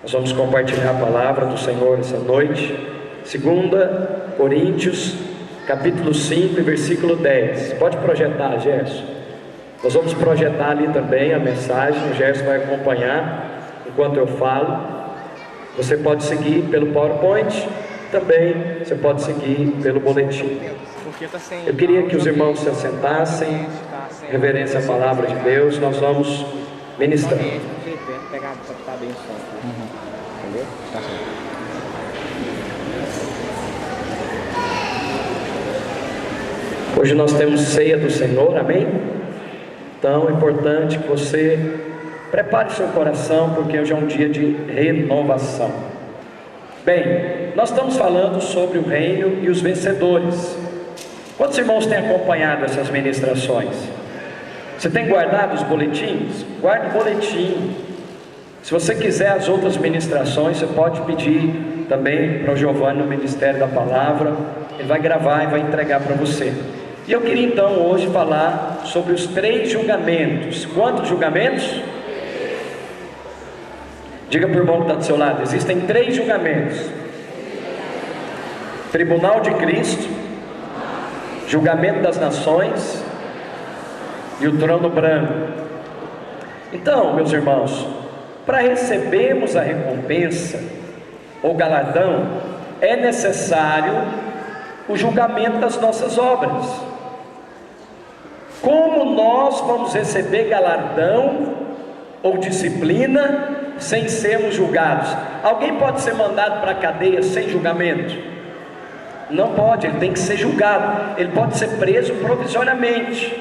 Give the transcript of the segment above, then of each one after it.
Nós vamos compartilhar a palavra do Senhor essa noite. 2 Coríntios, capítulo 5, versículo 10. Pode projetar, Gerson. Nós vamos projetar ali também a mensagem. O Gerson vai acompanhar enquanto eu falo. Você pode seguir pelo PowerPoint. Também você pode seguir pelo boletim. Eu queria que os irmãos se assentassem, reverência à palavra de Deus. Nós vamos ministrar. Hoje nós temos ceia do Senhor, amém? Então é importante que você prepare seu coração, porque hoje é um dia de renovação. Bem, nós estamos falando sobre o reino e os vencedores. Quantos irmãos têm acompanhado essas ministrações? Você tem guardado os boletins? Guarde o boletim. Se você quiser as outras ministrações, você pode pedir também para o Giovanni no Ministério da Palavra. Ele vai gravar e vai entregar para você. E eu queria então hoje falar sobre os 3 julgamentos. Quantos julgamentos? Diga para o irmão que está do seu lado: existem 3 julgamentos: Tribunal de Cristo, julgamento das nações e o trono branco. Então, meus irmãos, para recebermos a recompensa ou galardão, é necessário o julgamento das nossas obras. Como nós vamos receber galardão ou disciplina sem sermos julgados? Alguém pode ser mandado para a cadeia sem julgamento? Não pode, ele tem que ser julgado. Ele pode ser preso provisoriamente,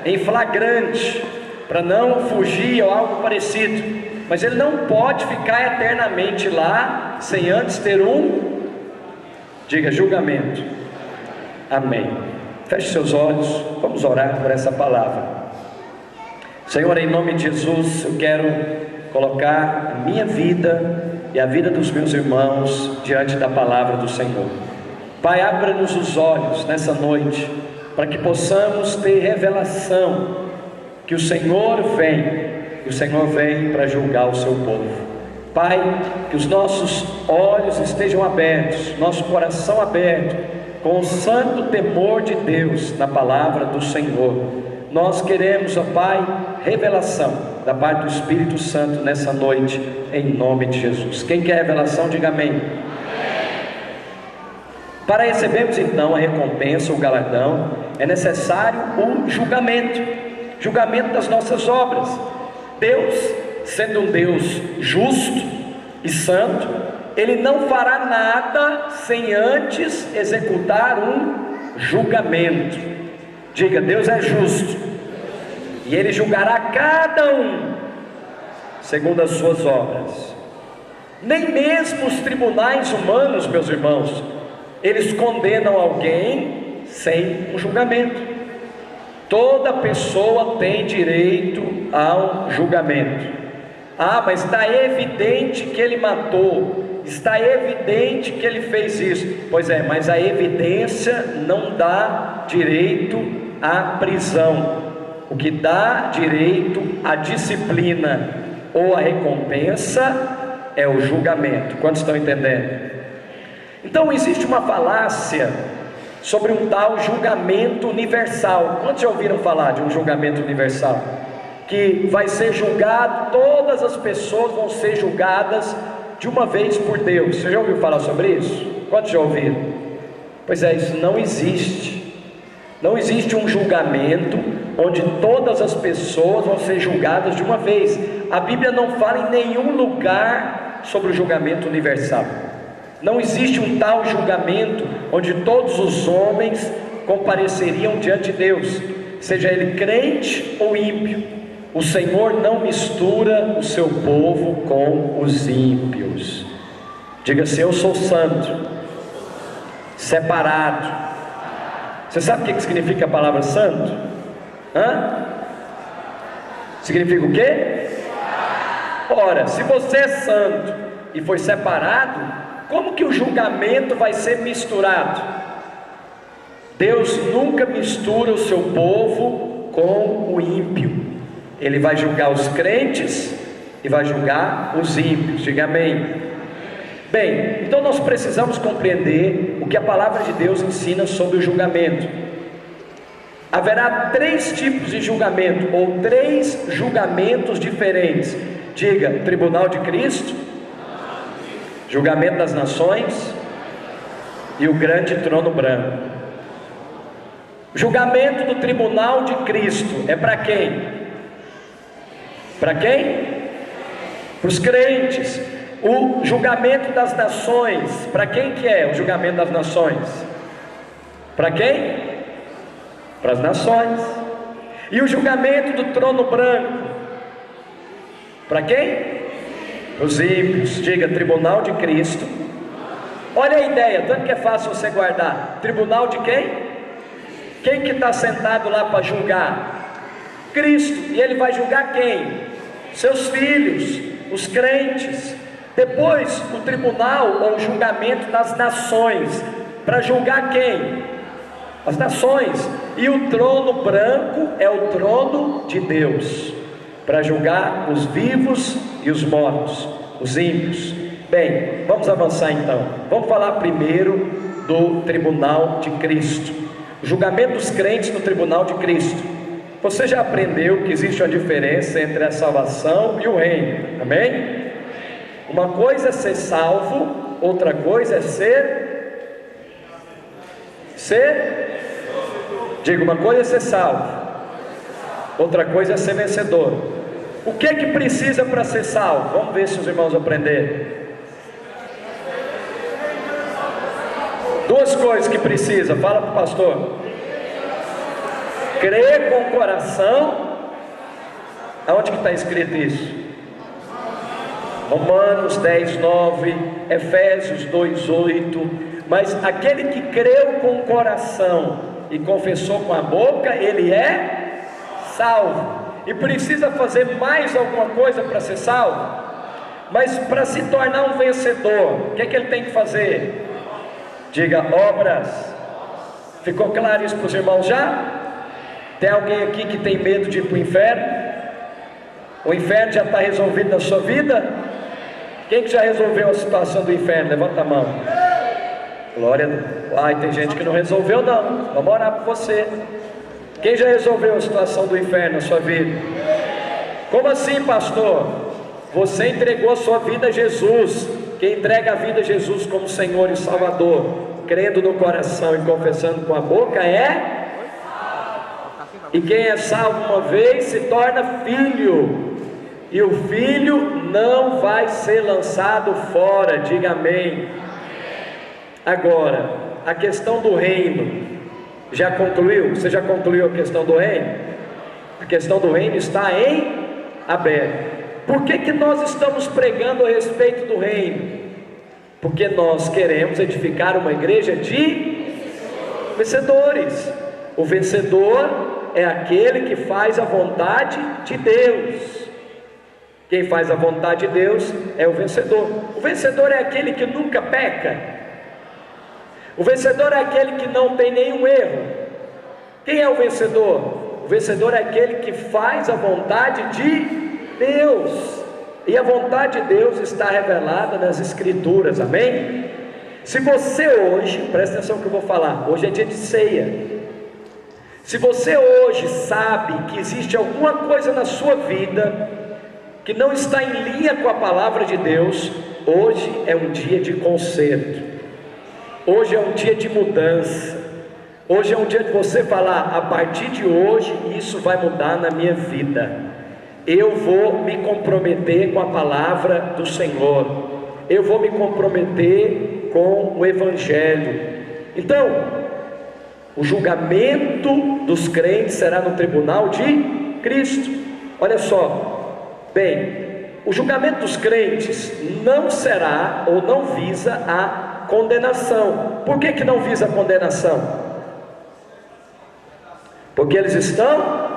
em flagrante, para não fugir ou algo parecido, mas ele não pode ficar eternamente lá sem antes ter diga, julgamento. Amém. Feche seus olhos, vamos orar por essa palavra. Senhor, em nome de Jesus, eu quero colocar a minha vida e a vida dos meus irmãos diante da palavra do Senhor. Pai, abra-nos os olhos nessa noite, para que possamos ter revelação que o Senhor vem para julgar o seu povo. Pai, que os nossos olhos estejam abertos, nosso coração aberto, com o santo temor de Deus na palavra do Senhor. Nós queremos, ó Pai, revelação da parte do Espírito Santo nessa noite, em nome de Jesus. Quem quer revelação, diga amém. Para recebermos então a recompensa, o galardão, é necessário o julgamento das nossas obras. Deus, sendo um Deus justo e santo, Ele não fará nada sem antes executar um julgamento. Diga, Deus é justo, e Ele julgará cada um segundo as suas obras. Nem mesmo os tribunais humanos, meus irmãos, eles condenam alguém sem um julgamento. Toda pessoa tem direito ao julgamento. Mas está evidente que ele matou, está evidente que ele fez isso. Pois é, mas a evidência não dá direito à prisão. O que dá direito à disciplina ou à recompensa é o julgamento. Quantos estão entendendo? Então existe uma falácia sobre um tal julgamento universal. Quantos já ouviram falar de um julgamento universal? Que vai ser julgado, todas as pessoas vão ser julgadas de uma vez por Deus. Você já ouviu falar sobre isso? Quantos já ouviram? Pois é, isso não existe. Não existe um julgamento onde todas as pessoas vão ser julgadas de uma vez. A Bíblia não fala em nenhum lugar sobre o julgamento universal. Não existe um tal julgamento onde todos os homens compareceriam diante de Deus, seja ele crente ou ímpio. O Senhor não mistura o seu povo com os ímpios. Diga assim: eu sou santo, separado. Você sabe o que significa a palavra santo? Significa o quê? Ora, se você é santo e foi separado, como que o julgamento vai ser misturado? Deus nunca mistura o seu povo com o ímpio. Ele vai julgar os crentes e vai julgar os ímpios. Diga amém. Bem, então nós precisamos compreender o que a palavra de Deus ensina sobre o julgamento. Haverá 3 tipos de julgamento, ou 3 julgamentos diferentes. Diga: tribunal de Cristo, julgamento das nações e o grande trono branco. Julgamento do tribunal de Cristo é para quem? Para quem? Para os crentes. O julgamento das nações, para quem que é o julgamento das nações? Para quem? Para as nações. E o julgamento do trono branco, para quem? Para os ímpios. Diga: tribunal de Cristo. Olha a ideia, tanto que é fácil você guardar. Tribunal de quem? Quem que está sentado lá para julgar? Cristo. E ele vai julgar quem? Seus filhos, os crentes. Depois o tribunal ou o julgamento das nações, para julgar quem? As nações. E o trono branco é o trono de Deus, para julgar os vivos e os mortos, os ímpios. Bem, vamos avançar então. Vamos falar primeiro do tribunal de Cristo, o julgamento dos crentes no tribunal de Cristo. Você já aprendeu que existe uma diferença entre a salvação e o reino, amém? Uma coisa é ser salvo, outra coisa é diga, uma coisa é ser salvo, outra coisa é ser vencedor. O que é que precisa para ser salvo? Vamos ver se os irmãos aprenderam. 2 coisas que precisa, fala para o pastor. Crer com o coração. Aonde que está escrito isso? Romanos 10:9, Efésios 2:8. Mas aquele que creu com o coração e confessou com a boca, ele é salvo. E precisa fazer mais alguma coisa para ser salvo? Mas para se tornar um vencedor, o que é que ele tem que fazer? Diga: obras. Ficou claro isso para os irmãos já? Tem alguém aqui que tem medo de ir para o inferno? O inferno já está resolvido na sua vida? Quem que já resolveu a situação do inferno? Levanta a mão. Glória a Deus. Ai, tem gente que não resolveu não. Vamos orar por você. Quem já resolveu a situação do inferno na sua vida? Como assim, pastor? Você entregou a sua vida a Jesus. Quem entrega a vida a Jesus como Senhor e Salvador, crendo no coração e confessando com a boca, é? E quem é salvo uma vez se torna filho. E o filho não vai ser lançado fora. Diga amém. Agora, a questão do reino já concluiu? Você já concluiu a questão do reino? A questão do reino está em aberto. Por que nós estamos pregando a respeito do reino? Porque nós queremos edificar uma igreja de vencedores. O vencedor é aquele que faz a vontade de Deus. Quem faz a vontade de Deus é o vencedor. O vencedor é aquele que nunca peca. O vencedor é aquele que não tem nenhum erro. Quem é o vencedor? O vencedor é aquele que faz a vontade de Deus. E a vontade de Deus está revelada nas Escrituras, amém? Se você hoje, presta atenção no que eu vou falar, hoje é dia de ceia. Se você hoje sabe que existe alguma coisa na sua vida que não está em linha com a palavra de Deus, hoje é um dia de conserto, hoje é um dia de mudança, hoje é um dia de você falar: a partir de hoje isso vai mudar na minha vida, eu vou me comprometer com a palavra do Senhor, eu vou me comprometer com o Evangelho. Então, o julgamento dos crentes será no tribunal de Cristo. Olha só. Bem, o julgamento dos crentes não será ou não visa a condenação. Por que não visa a condenação? Porque eles estão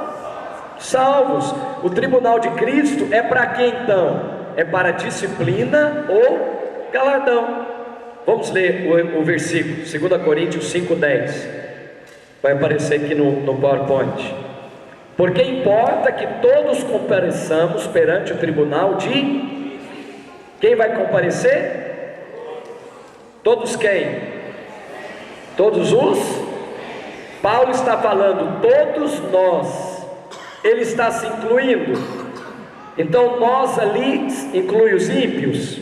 salvos. O tribunal de Cristo é para quem então? É para disciplina ou galardão. Vamos ler o versículo, 2 Coríntios 5:10. Vai aparecer aqui no PowerPoint. Porque importa que todos compareçamos perante o tribunal de... Quem vai comparecer? Todos quem? Todos os... Paulo está falando, todos nós. Ele está se incluindo. Então nós ali, inclui os ímpios.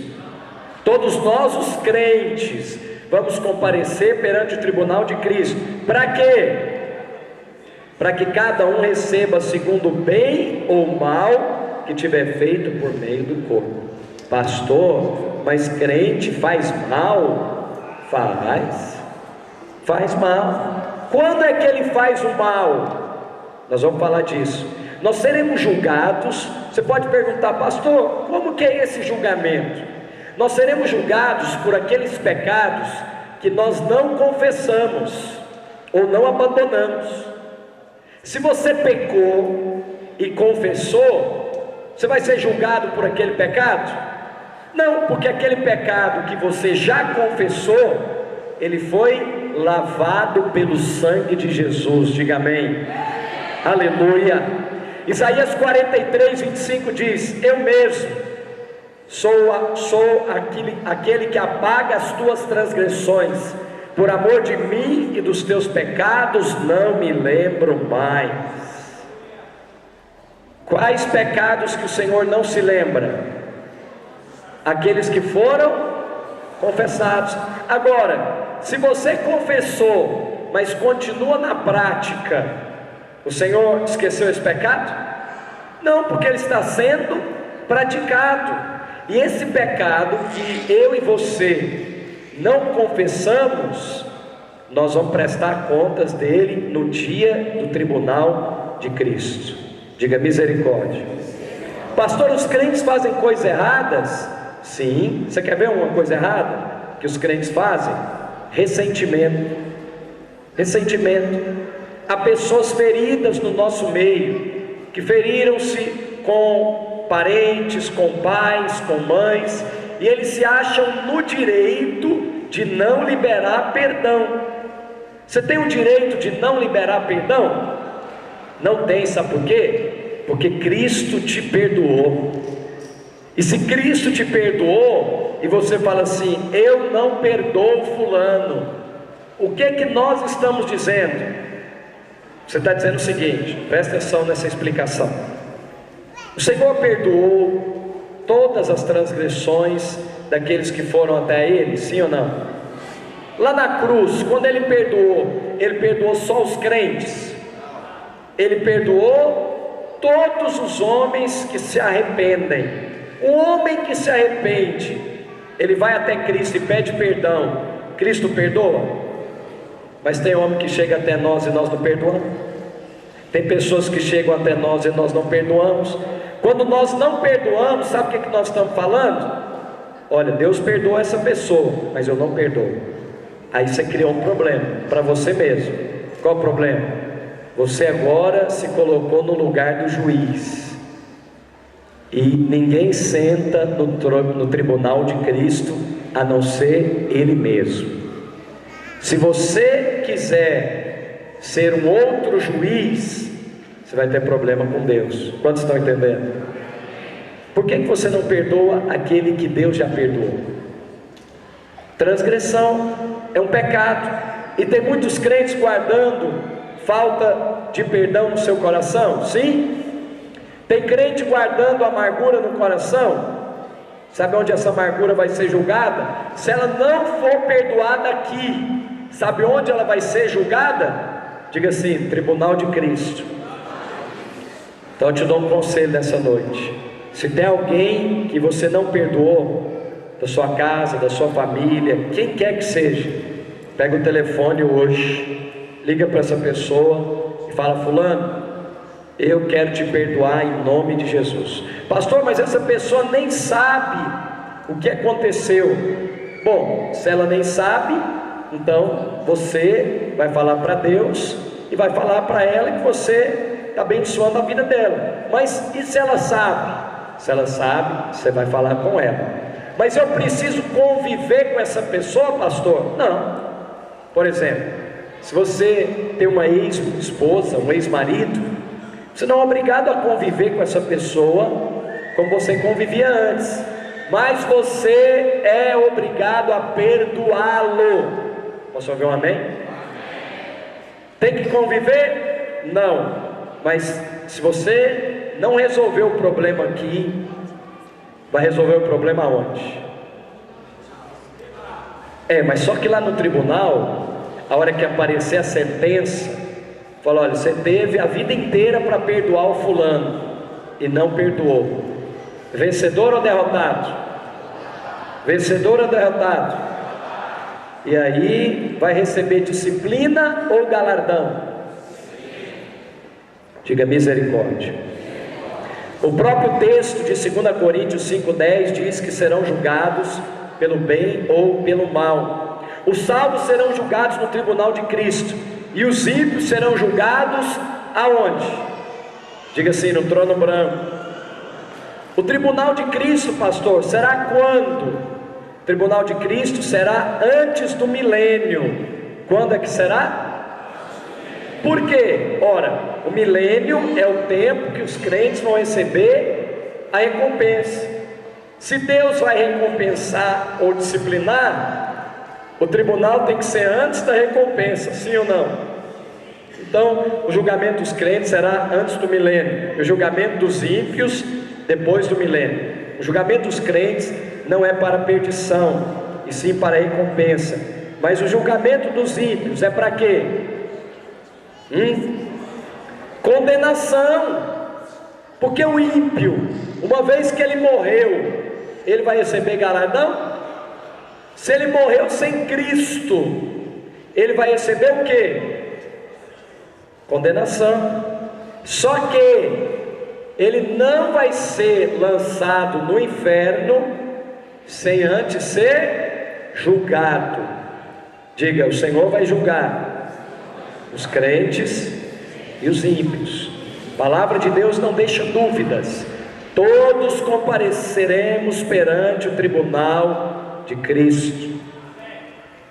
Todos nós, os crentes, vamos comparecer perante o tribunal de Cristo. Para quê? Para que cada um receba segundo o bem ou mal que tiver feito por meio do corpo. Pastor, mas crente faz mal? Faz mal. Quando é que ele faz o mal? Nós vamos falar disso. Nós seremos julgados. Você pode perguntar, pastor, como que é esse julgamento? Nós seremos julgados por aqueles pecados que nós não confessamos ou não abandonamos. Se você pecou e confessou, você vai ser julgado por aquele pecado? Não, porque aquele pecado que você já confessou, ele foi lavado pelo sangue de Jesus. Diga amém. Aleluia. Isaías 43, 25 diz: eu mesmo sou aquele que apaga as tuas transgressões, por amor de mim e dos teus pecados não me lembro mais. Quais pecados que o Senhor não se lembra? Aqueles que foram confessados. Agora, se você confessou, mas continua na prática, o Senhor esqueceu esse pecado? Não, porque ele está sendo praticado. E esse pecado que eu e você não confessamos, nós vamos prestar contas dele no dia do tribunal de Cristo. Diga misericórdia. Pastor, os crentes fazem coisas erradas? Sim. Você quer ver uma coisa errada que os crentes fazem? Ressentimento. Há pessoas feridas no nosso meio, que feriram-se com parentes, com pais, com mães, e eles se acham no direito de não liberar perdão. Você tem o direito de não liberar perdão? Não tem, sabe por quê? Porque Cristo te perdoou. E se Cristo te perdoou, e você fala assim, eu não perdoo fulano, o que é que nós estamos dizendo? Você está dizendo o seguinte, presta atenção nessa explicação. O Senhor perdoou todas as transgressões daqueles que foram até Ele, sim ou não? Lá na cruz, quando Ele perdoou só os crentes? Ele perdoou todos os homens que se arrependem. O homem que se arrepende, ele vai até Cristo e pede perdão, Cristo perdoa? Mas tem homem que chega até nós e nós não perdoamos. Tem pessoas que chegam até nós e nós não perdoamos. Quando nós não perdoamos, sabe o que nós estamos falando? Olha, Deus perdoa essa pessoa, mas eu não perdoo. Aí você criou um problema para você mesmo. Qual o problema? Você agora se colocou no lugar do juiz, e ninguém senta no tribunal de Cristo a não ser Ele mesmo. Se você quiser ser um outro juiz, você vai ter problema com Deus. Quantos estão entendendo? Por que você não perdoa aquele que Deus já perdoou? Transgressão é um pecado, e tem muitos crentes guardando falta de perdão no seu coração. Sim. Tem crente guardando amargura no coração. Sabe onde essa amargura vai ser julgada? Se ela não for perdoada aqui, sabe onde ela vai ser julgada? Diga assim, tribunal de Cristo. Então eu te dou um conselho nessa noite. Se tem alguém que você não perdoou, da sua casa, da sua família, quem quer que seja, pega o telefone hoje, liga para essa pessoa e fala, fulano, eu quero te perdoar em nome de Jesus. Pastor, mas essa pessoa nem sabe o que aconteceu. Bom, se ela nem sabe, então você vai falar para Deus e vai falar para ela que você está abençoando a vida dela. Mas e se ela sabe? Se ela sabe, você vai falar com ela. Mas eu preciso conviver com essa pessoa, pastor? Não. Por exemplo, se você tem uma ex-esposa, um ex-marido, Você não é obrigado a conviver com essa pessoa como você convivia antes, mas você é obrigado a perdoá-lo. Posso ouvir um amém? Tem que conviver? Não. Mas se você não resolver o problema aqui, vai resolver o problema onde? Mas só que lá no tribunal, a hora que aparecer a sentença, fala: olha, você teve a vida inteira para perdoar o fulano e não perdoou. Vencedor ou derrotado? Vencedor ou derrotado? E aí vai receber disciplina ou galardão? Diga misericórdia. O próprio texto de 2 Coríntios 5,10 diz que serão julgados pelo bem ou pelo mal. Os salvos serão julgados no tribunal de Cristo, e os ímpios serão julgados aonde? Diga assim: no trono branco. O tribunal de Cristo, pastor, será quando? O tribunal de Cristo será antes do milênio. Quando é que será? Por quê? Ora, o milênio é o tempo que os crentes vão receber a recompensa. Se Deus vai recompensar ou disciplinar, o tribunal tem que ser antes da recompensa, sim ou não? Então, o julgamento dos crentes será antes do milênio, e o julgamento dos ímpios depois do milênio. O julgamento dos crentes não é para perdição, e sim para recompensa. Mas o julgamento dos ímpios é para quê? Condenação. Porque o ímpio, uma vez que ele morreu, ele vai receber galardão? Se ele morreu sem Cristo, ele vai receber o quê? Condenação. Só que ele não vai ser lançado no inferno sem antes ser julgado. Diga: o Senhor vai julgar os crentes e os ímpios. A palavra de Deus não deixa dúvidas. Todos compareceremos perante o tribunal de Cristo,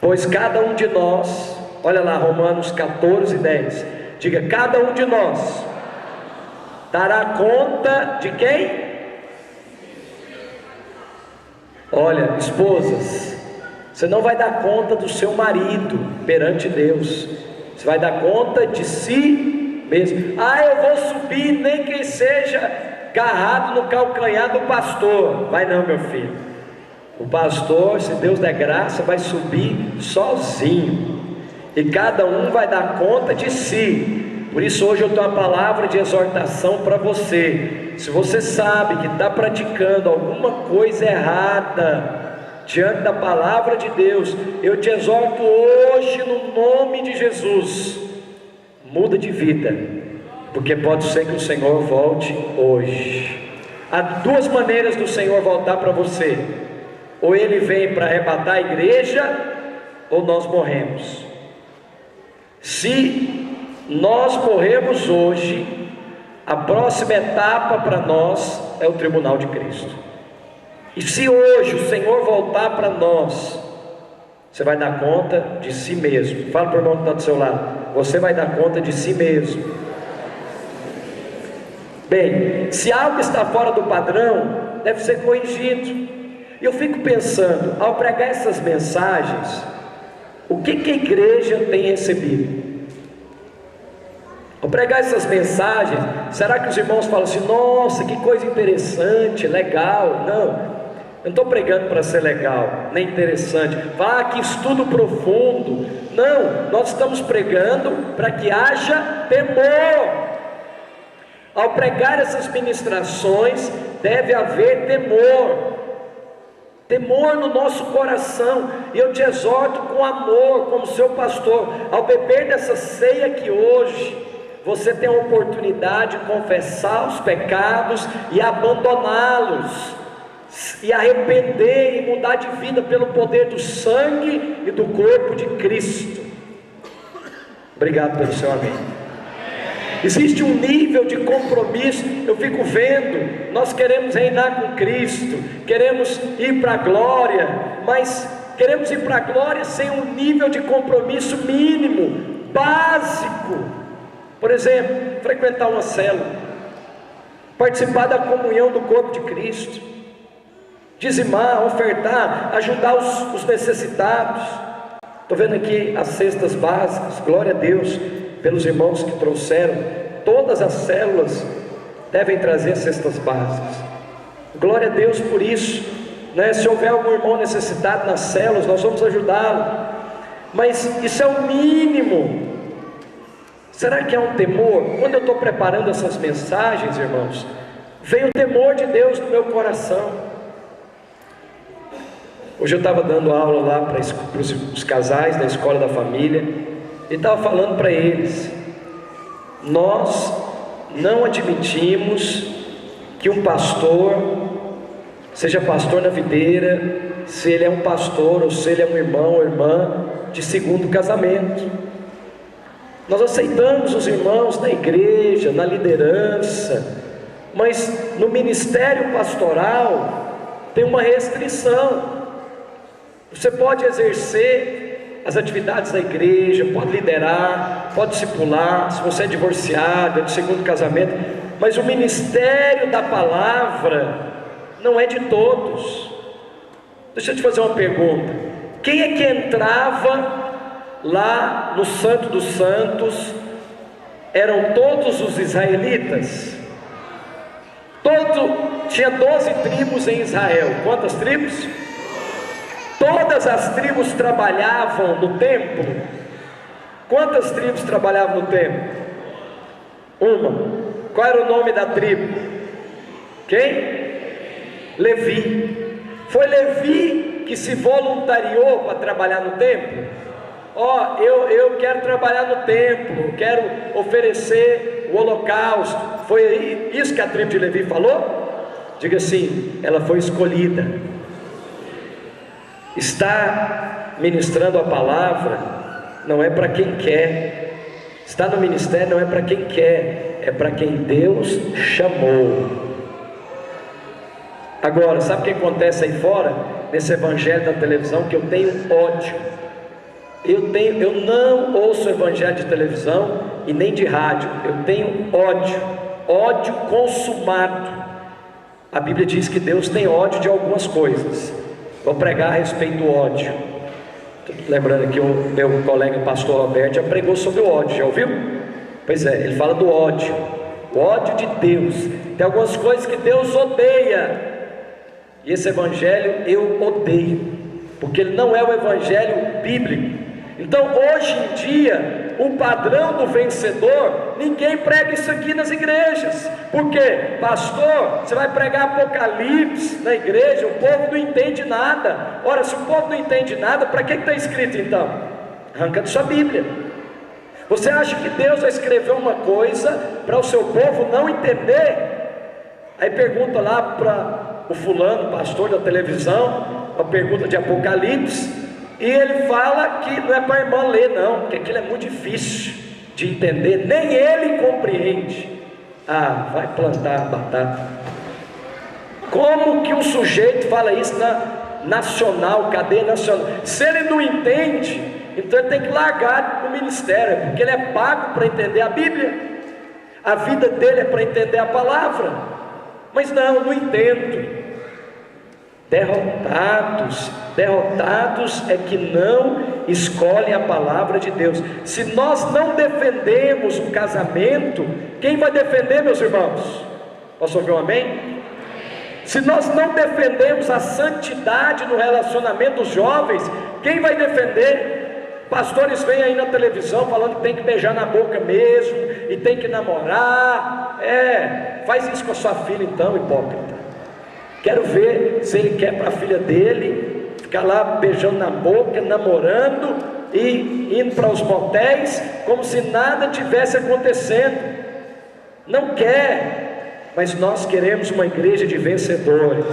pois cada um de nós, olha lá Romanos 14:10, diga: cada um de nós dará conta de quem? Olha, esposas, você não vai dar conta do seu marido perante Deus, você vai dar conta de si mesmo. Eu vou subir, nem que seja agarrado no calcanhar do pastor. Vai não, meu filho. O pastor, se Deus der graça, vai subir sozinho, e cada um vai dar conta de si. Por isso hoje eu tenho uma palavra de exortação para você. Se você sabe que está praticando alguma coisa errada diante da palavra de Deus, eu te exorto hoje no nome de Jesus: muda de vida, porque pode ser que o Senhor volte hoje. Há duas maneiras do Senhor voltar para você: ou Ele vem para arrebatar a igreja, ou nós morremos. Se nós morremos hoje, a próxima etapa para nós é o tribunal de Cristo. E se hoje o Senhor voltar para nós, você vai dar conta de si mesmo. Fala para o irmão que está do seu lado: você vai dar conta de si mesmo. Bem, se algo está fora do padrão, deve ser corrigido. E eu fico pensando, ao pregar essas mensagens, o que a igreja tem recebido? Ao pregar essas mensagens, será que os irmãos falam assim: nossa, que coisa interessante, legal? Não, eu não estou pregando para ser legal, nem interessante. Que estudo profundo. Não, nós estamos pregando para que haja temor. Ao pregar essas ministrações, deve haver temor. Temor no nosso coração. E eu te exorto com amor, como seu pastor, ao beber dessa ceia aqui hoje, você tem a oportunidade de confessar os pecados e abandoná-los, e arrepender e mudar de vida pelo poder do sangue e do corpo de Cristo. Obrigado pelo seu amém. Existe um nível de compromisso. Eu fico vendo, nós queremos reinar com Cristo, queremos ir para a glória, mas queremos ir para a glória sem um nível de compromisso mínimo, básico. Por exemplo, frequentar uma célula, participar da comunhão do corpo de Cristo, dizimar, ofertar, ajudar os necessitados. Estou vendo aqui as cestas básicas, glória a Deus pelos irmãos que trouxeram. Todas as células devem trazer cestas básicas, glória a Deus por isso, né? Se houver algum irmão necessitado nas células, nós vamos ajudá-lo, mas isso é o mínimo. Será que é um temor? Quando eu estou preparando essas mensagens, irmãos, vem o temor de Deus no meu coração. Hoje eu estava dando aula lá para os casais da escola da família, e estava falando para eles: nós não admitimos que um pastor seja pastor na videira, se ele é um pastor ou se ele é um irmão ou irmã de segundo casamento. Nós aceitamos os irmãos na igreja, na liderança, mas no ministério pastoral tem uma restrição. Você pode exercer as atividades da igreja, pode liderar, pode discipular, se você é divorciado, é de segundo casamento, mas o ministério da palavra não é de todos. Deixa eu te fazer uma pergunta: quem é que entrava lá no Santo dos Santos? Eram todos os israelitas? Tinha 12 tribos em Israel. Quantas tribos? Todas as tribos trabalhavam no templo. Quantas tribos trabalhavam no templo? Uma. Qual era o nome da tribo? Quem? Levi. Foi Levi que se voluntariou para trabalhar no templo. Eu quero trabalhar no templo, quero oferecer o holocausto. Foi isso que a tribo de Levi falou? Diga assim: ela foi escolhida. Estar ministrando a palavra não é para quem quer. Estar no ministério não é para quem quer, é para quem Deus chamou. Agora, sabe o que acontece aí fora? Nesse evangelho da televisão, que eu tenho ódio. Eu não ouço evangelho de televisão e nem de rádio. Eu tenho ódio consumado. A Bíblia diz que Deus tem ódio de algumas coisas. Vou pregar a respeito do ódio. Lembrando que o meu colega pastor Alberto já pregou sobre o ódio, já ouviu? Pois é, ele fala do ódio, o ódio de Deus. Tem algumas coisas que Deus odeia, e esse evangelho eu odeio, porque ele não é o evangelho bíblico. Então hoje em dia, o padrão do vencedor, ninguém prega isso aqui nas igrejas. Por quê? Pastor, você vai pregar Apocalipse na igreja, o povo não entende nada. Ora, se o povo não entende nada, para que está escrito então? Arranca de sua Bíblia. Você acha que Deus vai escrever uma coisa para o seu povo não entender? Aí pergunta lá para o fulano, pastor da televisão, uma pergunta de Apocalipse, e ele fala que não é para a irmã ler não, porque aquilo é muito difícil de entender, nem ele compreende. Ah, vai plantar batata. Como que um sujeito fala isso na nacional, cadeia nacional? Se ele não entende, então ele tem que largar o ministério, porque ele é pago para entender a Bíblia. A vida dele é para entender a palavra. Mas não entendo. Derrotados é que não escolhem a palavra de Deus. Se nós não defendemos o casamento, quem vai defender, meus irmãos? Posso ouvir um amém? Se nós não defendemos a santidade no relacionamento dos jovens, quem vai defender? Pastores vêm aí na televisão falando que tem que beijar na boca mesmo, e tem que namorar. Faz isso com a sua filha então, hipócrita. Quero ver se ele quer para a filha dele ficar lá beijando na boca, namorando e indo para os motéis como se nada tivesse acontecendo. Não quer, mas nós queremos uma igreja de vencedores,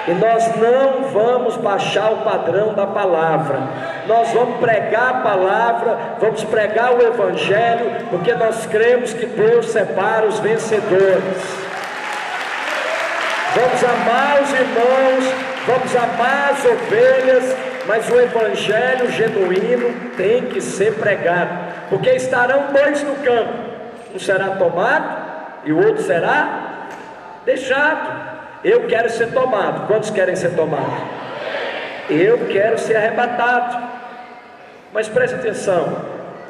e nós não vamos baixar o padrão da palavra. Nós vamos pregar a palavra, vamos pregar o evangelho, porque nós cremos que Deus separa os vencedores. Vamos amar os irmãos, vamos amar as ovelhas, mas o evangelho genuíno tem que ser pregado, porque estarão dois no campo, um será tomado e o outro será deixado. Eu quero ser tomado. Quantos querem ser tomados? Eu quero ser arrebatado. Mas preste atenção,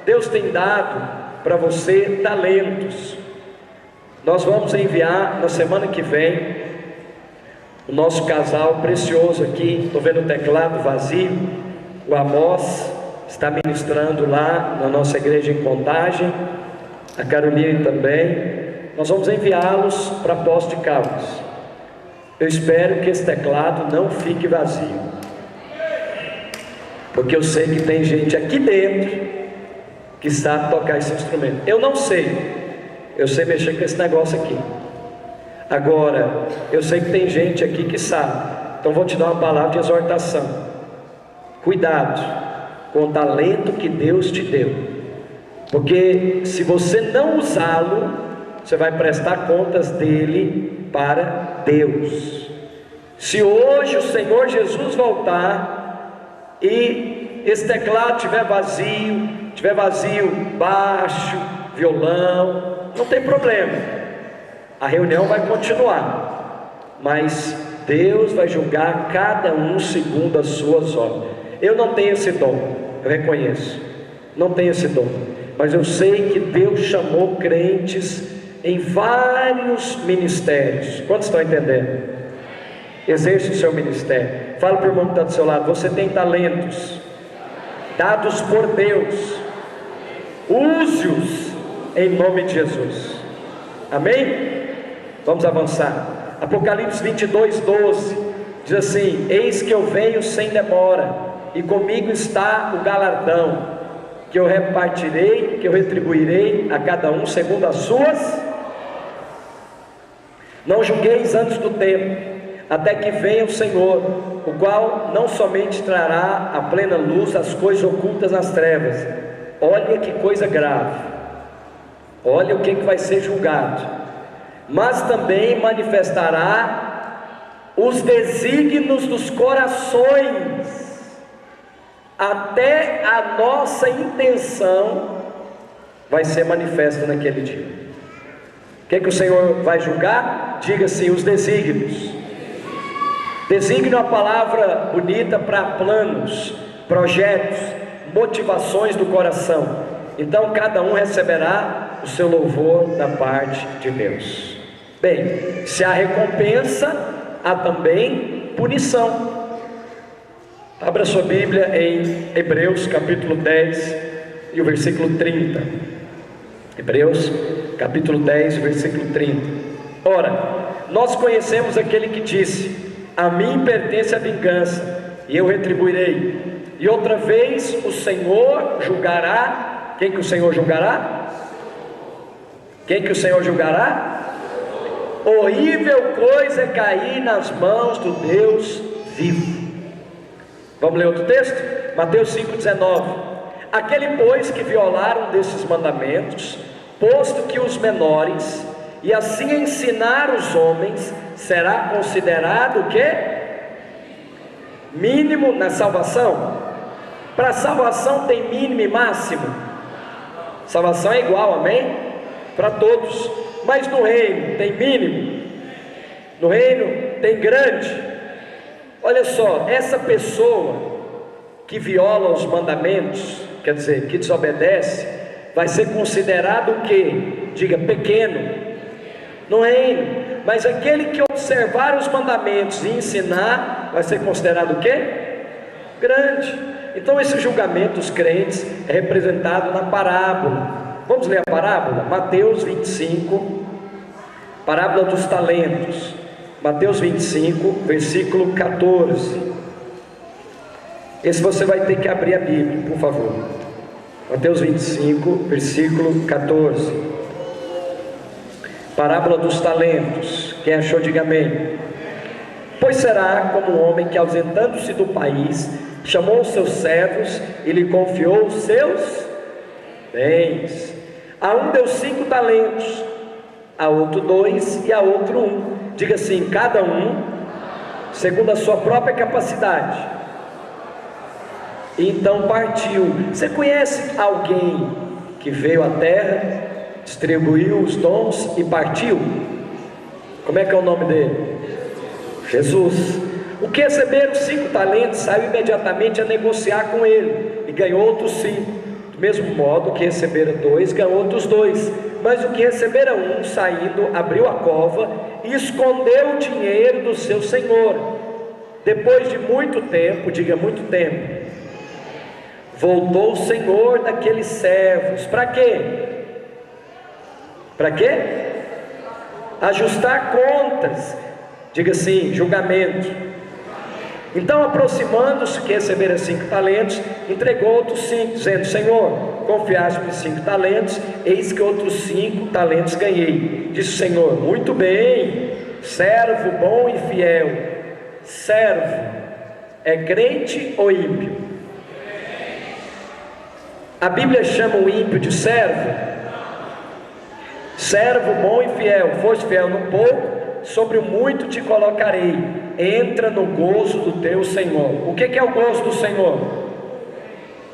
Deus tem dado para você talentos. Nós vamos enviar na semana que vem o nosso casal precioso aqui. Estou vendo o teclado vazio. O Amós está ministrando lá na nossa igreja em Contagem, a Caroline também. Nós vamos enviá-los para Poços de Caldas. Eu espero que esse teclado não fique vazio, porque eu sei que tem gente aqui dentro que sabe tocar esse instrumento. Eu não sei, eu sei mexer com esse negócio aqui. Agora, eu sei que tem gente aqui que sabe. Então vou te dar uma palavra de exortação. Cuidado com o talento que Deus te deu, porque se você não usá-lo, você vai prestar contas dele para Deus. Se hoje o Senhor Jesus voltar e esse teclado estiver vazio, baixo, violão, não tem problema, a reunião vai continuar, mas Deus vai julgar cada um segundo as suas obras. Eu não tenho esse dom, eu reconheço, não tenho esse dom, mas eu sei que Deus chamou crentes em vários ministérios. Quantos estão entendendo? Exerce o seu ministério. Fala para o irmão que está do seu lado: você tem talentos dados por Deus, use-os em nome de Jesus. Amém? Vamos avançar. Apocalipse 22:12 diz assim: eis que eu venho sem demora, e comigo está o galardão, que eu repartirei, que eu retribuirei a cada um segundo as suas. Não julgueis antes do tempo, até que venha o Senhor, o qual não somente trará à plena luz as coisas ocultas nas trevas. Olha que coisa grave, olha o que vai ser julgado, mas também manifestará os desígnios dos corações, até a nossa intenção vai ser manifesta naquele dia. O que o Senhor vai julgar? Diga assim: os desígnios. Desígnio é uma palavra bonita para planos, projetos, motivações do coração. Então cada um receberá o seu louvor da parte de Deus. Bem, se há recompensa, há também punição. Abra sua Bíblia em Hebreus capítulo 10 e o versículo 30. Hebreus capítulo 10, versículo 30. Ora, nós conhecemos aquele que disse: a mim pertence a vingança, e eu retribuirei. E outra vez o Senhor julgará. Quem que o Senhor julgará? Quem que o Senhor julgará? Horrível coisa é cair nas mãos do Deus vivo. Vamos ler outro texto? Mateus 5,19. Aquele, pois, que violaram desses mandamentos, posto que os menores, e assim ensinar os homens, será considerado o quê? Mínimo na salvação. Para salvação tem mínimo e máximo? Salvação é igual, amém? Para todos. Mas no reino tem mínimo? No reino tem grande? Olha só, essa pessoa que viola os mandamentos, quer dizer, que desobedece, vai ser considerado o quê? Diga, pequeno no reino. Mas aquele que observar os mandamentos e ensinar, vai ser considerado o quê? Grande. Então esse julgamento dos crentes é representado na parábola. Vamos ler a parábola? Mateus 25, parábola dos talentos. Mateus 25, versículo 14. Esse você vai ter que abrir a Bíblia, por favor. Mateus 25, versículo 14. Parábola dos talentos. Quem achou, diga amém. Pois será como um homem que, ausentando-se do país, chamou os seus servos e lhe confiou os seus bens. A um deu 5 talentos, a outro 2 e a outro 1. Diga assim: cada um segundo a sua própria capacidade. e então partiu. Você conhece alguém que veio à terra, distribuiu os dons e partiu? Como é que é o nome dele? Jesus. O que receberam 5 talentos saiu imediatamente a negociar com ele e ganhou outros 5. Do mesmo modo que receberam 2, ganhou outros 2. Mas o que recebera 1, saindo, abriu a cova e escondeu o dinheiro do seu senhor. Depois de muito tempo, diga muito tempo, voltou o senhor daqueles servos. Para quê? Para quê? Ajustar contas. Diga assim, julgamento. Então, aproximando-se, que recebera 5 talentos, entregou outros 5, dizendo: Senhor, confiaste-me 5 talentos, eis que outros 5 talentos ganhei. Disse o Senhor: muito bem, servo bom e fiel. Servo é crente ou ímpio? A Bíblia chama o ímpio de servo. Servo bom e fiel, foste fiel no pouco, sobre o muito te colocarei. Entra no gozo do teu Senhor. O que é o gozo do Senhor?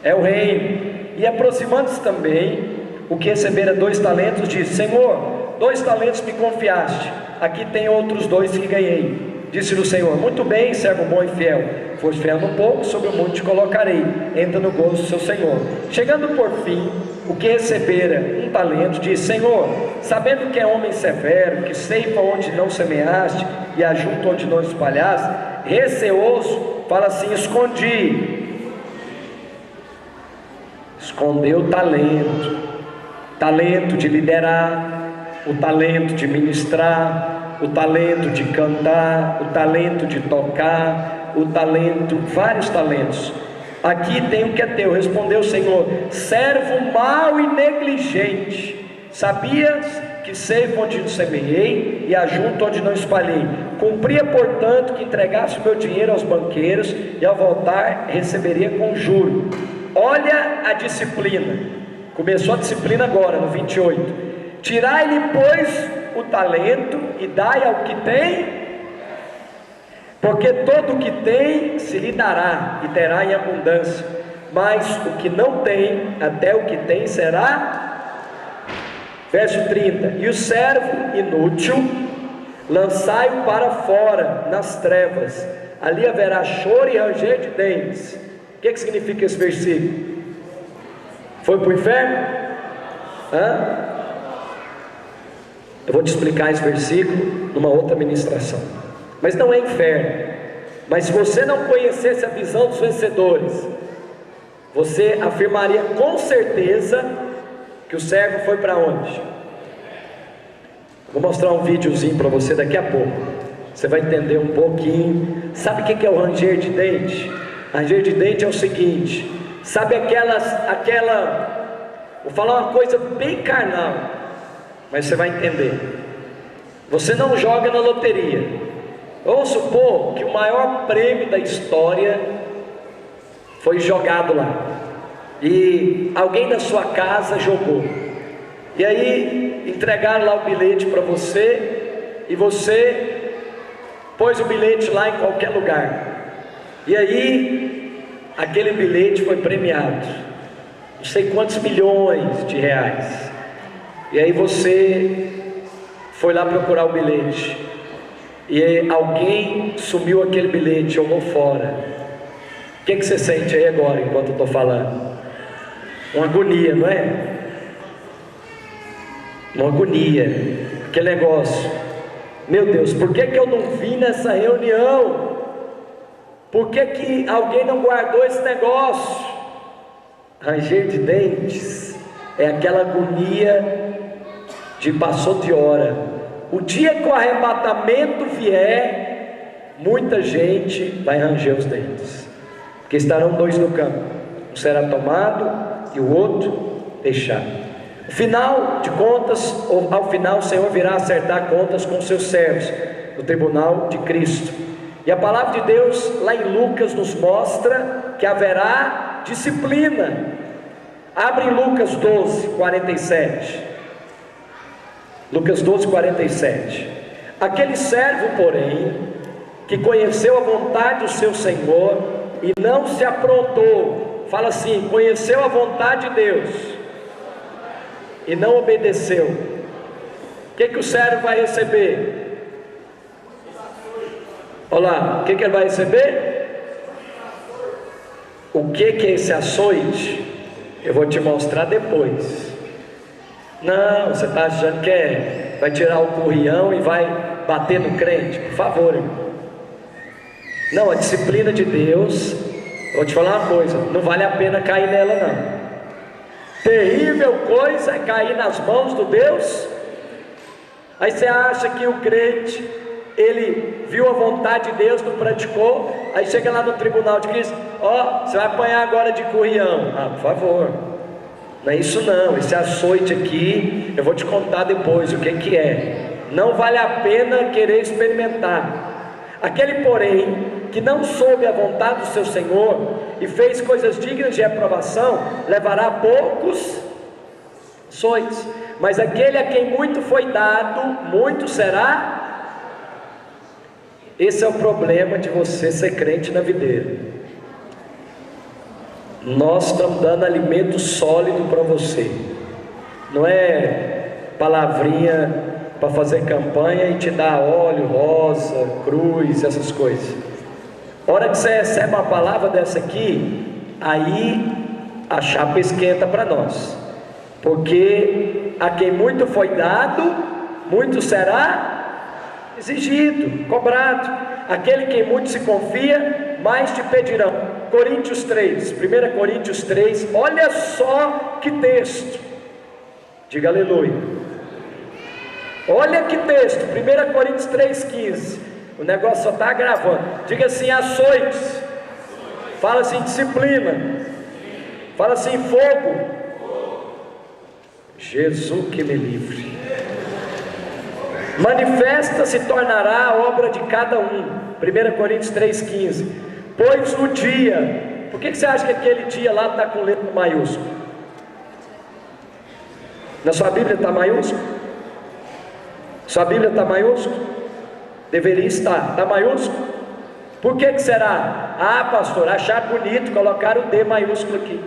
É o reino. E aproximando-se também, o que recebera 2 talentos, disse: Senhor, 2 talentos me confiaste, aqui tem outros 2 que ganhei. Disse-lhe o Senhor: muito bem, servo bom e fiel, foste fiel no pouco, sobre o muito te colocarei. Entra no gozo do seu Senhor. Chegando por fim, o que recebera 1 talento, disse: Senhor, sabendo que é homem severo, que ceifa onde não semeaste e ajunta onde não espalhaste, receoso, fala assim: escondeu o talento de liderar, o talento de ministrar, o talento de cantar, o talento de tocar, o talento, vários talentos. Aqui tem o que é teu. Respondeu o Senhor: servo mau e negligente, sabias que ceifa onde não semeei e ajunto onde não espalhei. Cumpria, portanto, que entregasse o meu dinheiro aos banqueiros, e ao voltar receberia com juro. Olha a disciplina. Começou a disciplina agora, no 28. Tirai-lhe, pois, o talento e dai ao que tem, porque todo o que tem se lhe dará e terá em abundância, mas o que não tem, até o que tem será. Verso 30. E o servo inútil lançai-o para fora nas trevas, ali haverá choro e ranger de dentes. O que significa esse versículo? Foi para o inferno? Eu vou te explicar esse versículo numa outra ministração. Mas não é inferno. Mas se você não conhecesse a visão dos vencedores, você afirmaria com certeza que o servo foi para onde? Vou mostrar um videozinho para você daqui a pouco. Você vai entender um pouquinho. Sabe o que é o ranger de dente? Ranger de dente é o seguinte: sabe vou falar uma coisa bem carnal, mas você vai entender. Você não joga na loteria. Vamos supor que o maior prêmio da história foi jogado lá, e alguém da sua casa jogou, e aí entregaram lá o bilhete para você, e você pôs o bilhete lá em qualquer lugar, e aí aquele bilhete foi premiado, não sei quantos milhões de reais, e aí você foi lá procurar o bilhete, e alguém sumiu aquele bilhete, jogou fora. O que você sente aí agora, enquanto eu estou falando? Uma agonia, não é? Uma agonia, aquele negócio: meu Deus, por que eu não vim nessa reunião? Por que alguém não guardou esse negócio? Ranger de dentes é aquela agonia de passou de hora. O dia que o arrebatamento vier, muita gente vai ranger os dentes, porque estarão 2 no campo, um será tomado e o outro deixado. No final de contas, ou ao final, o Senhor virá acertar contas com os seus servos no tribunal de Cristo. E a palavra de Deus lá em Lucas nos mostra que haverá disciplina. Abre em Lucas 12, 47. Lucas 12, 47. Aquele servo, porém, que conheceu a vontade do seu Senhor e não se aprontou fala assim: conheceu a vontade de Deus e não obedeceu, o que o servo vai receber? Olha lá, o que ele vai receber? O que é esse açoite? Eu vou te mostrar depois. Não, você está achando que vai tirar o currião e vai bater no crente? Por favor, irmão. Não, a disciplina de Deus, vou te falar uma coisa, não vale a pena cair nela não. Terrível coisa é cair nas mãos do Deus. Aí você acha que o crente, ele viu a vontade de Deus, não praticou, aí chega lá no tribunal de Cristo: ó, você vai apanhar agora de currião. Ah, por favor, não é isso não. Esse açoite aqui, eu vou te contar depois o que é. Não vale a pena querer experimentar. Aquele, porém, que não soube a vontade do seu Senhor e fez coisas dignas de aprovação, levará poucos açoites. Mas aquele a quem muito foi dado, muito será. Esse é o problema de você ser crente na videira. Nós estamos dando alimento sólido para você, não é palavrinha para fazer campanha e te dar óleo, rosa, cruz, essas coisas. A hora que você recebe uma palavra dessa aqui, aí a chapa esquenta para nós, porque a quem muito foi dado, muito será exigido, cobrado. Aquele que muito se confia, mais te pedirão. Coríntios 3, 1 Coríntios 3, olha só que texto, diga aleluia. Olha que texto, 1 Coríntios 3,15. O negócio só está gravando. Diga assim: açoites. Fala assim: disciplina. Fala assim: fogo. Jesus que me livre. Manifesta se tornará a obra de cada um. 1 Coríntios 3,15. Pois o dia. Por que você acha que aquele dia lá está com letra maiúsculo? Na sua Bíblia está maiúsculo? Sua Bíblia está maiúsculo? Deveria estar. Está maiúsculo? Por que será? Ah, pastor, achar bonito colocar o D maiúsculo aqui.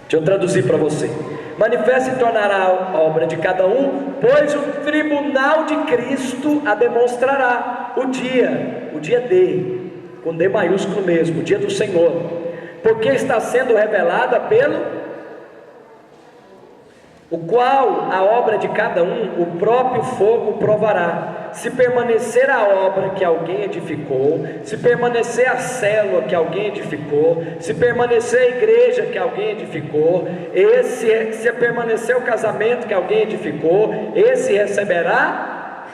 Deixa eu traduzir para você. Manifesta e tornará a obra de cada um, pois o tribunal de Cristo a demonstrará. O dia D, com D maiúsculo mesmo, o dia do Senhor, porque está sendo revelada pelo o qual a obra de cada um, o próprio fogo provará, se permanecer a obra que alguém edificou, se permanecer a célula que alguém edificou, se permanecer a igreja que alguém edificou, se permanecer o casamento que alguém edificou, esse receberá.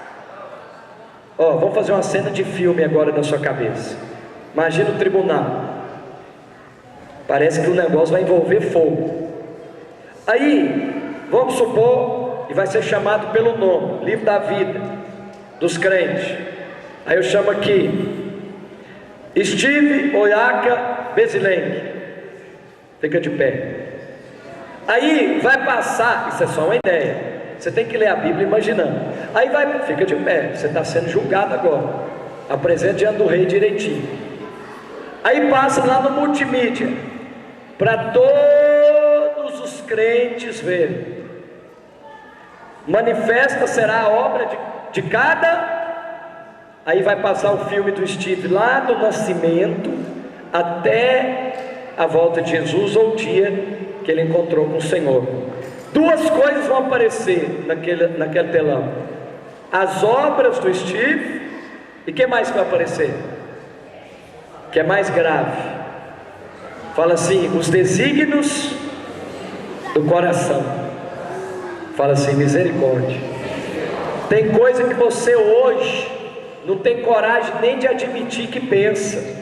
Vamos fazer uma cena de filme agora na sua cabeça. Imagina o tribunal, parece que o negócio vai envolver fogo. Aí vamos supor, e vai ser chamado pelo nome, livro da vida dos crentes. Aí eu chamo aqui Steve Oyaka Bezilengue. Fica de pé. Aí vai passar, isso é só uma ideia, você tem que ler a Bíblia imaginando. Aí vai, fica de pé, você está sendo julgado agora. Apresenta diante do rei direitinho. Aí passa lá no multimídia, para todos os crentes verem. Manifesta será a obra de cada. Aí vai passar o filme do Steve lá do nascimento até a volta de Jesus, ou o dia que ele encontrou com o Senhor. Duas coisas vão aparecer naquele telão: as obras do Steve, e o que mais vai aparecer? Que é mais grave. Fala assim: os desígnios do coração. Fala assim: misericórdia. Tem coisa que você hoje não tem coragem nem de admitir que pensa.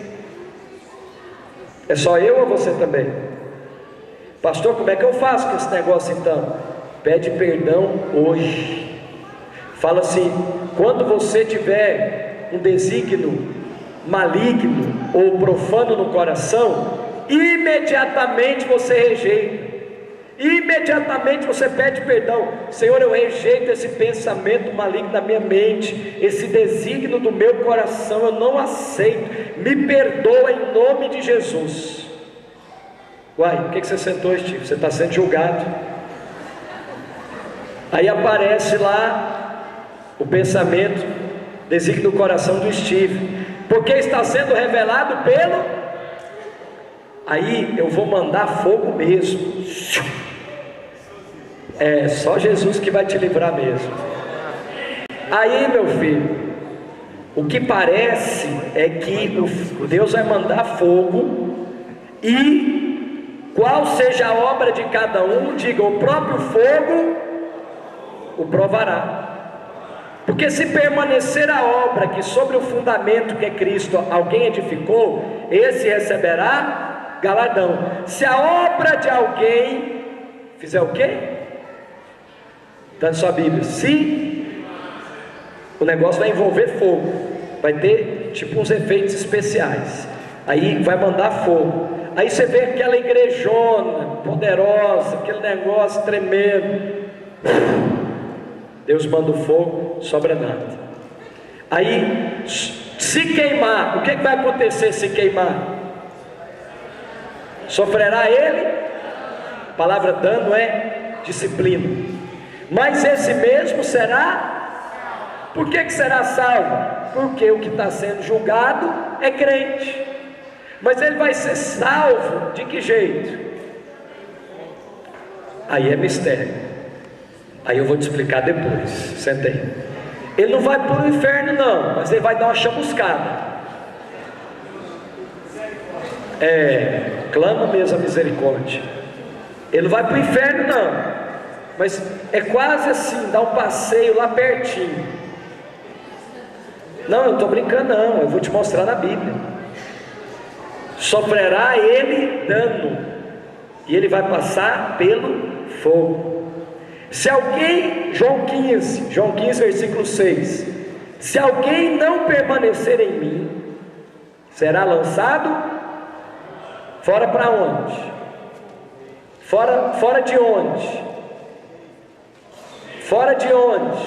É só eu ou você também? Pastor, como é que eu faço com esse negócio então? Pede perdão hoje. Fala assim: quando você tiver um desígnio maligno ou profano no coração, imediatamente você rejeita. Imediatamente você pede perdão. Senhor, eu rejeito esse pensamento maligno na minha mente, esse desígnio do meu coração, eu não aceito, me perdoa em nome de Jesus. Uai, o que você sentou, Steve? Você está sendo julgado. Aí aparece lá o pensamento, desígnio do coração do Steve, porque está sendo revelado pelo... Aí eu vou mandar fogo mesmo. É só Jesus que vai te livrar mesmo. Aí, meu filho, o que parece é que Deus vai mandar fogo, e qual seja a obra de cada um, diga, o próprio fogo o provará. Porque se permanecer a obra que sobre o fundamento que é Cristo alguém edificou, esse receberá galardão. Se a obra de alguém fizer o quê? Está na sua Bíblia. Se o negócio vai envolver fogo, vai ter tipo uns efeitos especiais, aí vai mandar fogo. Aí você vê aquela igrejona poderosa, aquele negócio tremendo, Deus manda o fogo, sobra nada. Aí se queimar, o que vai acontecer se queimar? Sofrerá ele? A palavra dano é disciplina. Mas esse mesmo será? Por que será salvo? Porque o que está sendo julgado é crente. Mas ele vai ser salvo de que jeito? Aí é mistério. Aí eu vou te explicar depois. Senta aí. Ele não vai para o inferno não, mas ele vai dar uma chamuscada. Clama mesmo a misericórdia. Ele não vai para o inferno não, mas é quase assim, dá um passeio lá pertinho. Não, eu não estou brincando não, eu vou te mostrar na Bíblia. Sofrerá ele dano, e ele vai passar pelo fogo. Se alguém, João 15 versículo 6, se alguém não permanecer em mim, será lançado fora para onde? Fora de onde? Fora de onde?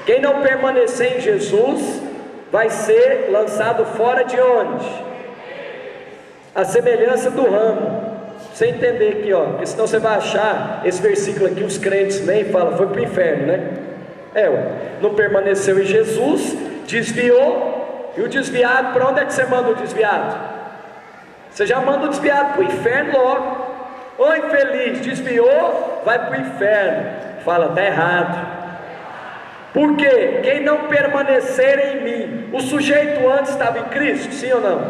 Quem não permanecer em Jesus vai ser lançado fora de onde? A semelhança do ramo. Você entender aqui, ó, porque senão você vai achar esse versículo aqui, os crentes nem falam, foi para o inferno, né? Não permaneceu em Jesus, desviou, e o desviado, para onde é que você manda o desviado? Você já manda o desviado para o inferno logo. Ô infeliz, desviou, vai para o inferno. Fala, está errado. Por quê? Quem não permanecer em mim, o sujeito antes estava em Cristo, sim ou não?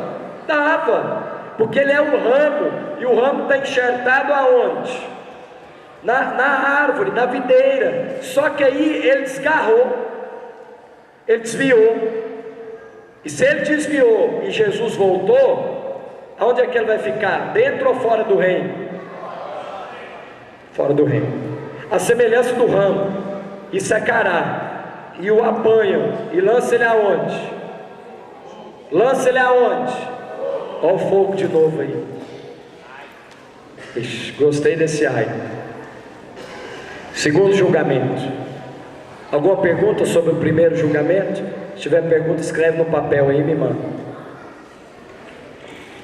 Estava. Porque ele é um ramo, e o ramo está enxertado aonde? Na árvore, na videira. Só que aí ele desgarrou, ele desviou. E se ele desviou e Jesus voltou, aonde é que ele vai ficar? Dentro ou fora do reino? Fora do reino. A semelhança do ramo, e secará, e o apanham, e lança ele aonde? Lança ele aonde? Olha o fogo de novo aí. Ixi, gostei desse ai. Segundo julgamento. Alguma pergunta sobre o primeiro julgamento? Se tiver pergunta, escreve no papel aí e me manda.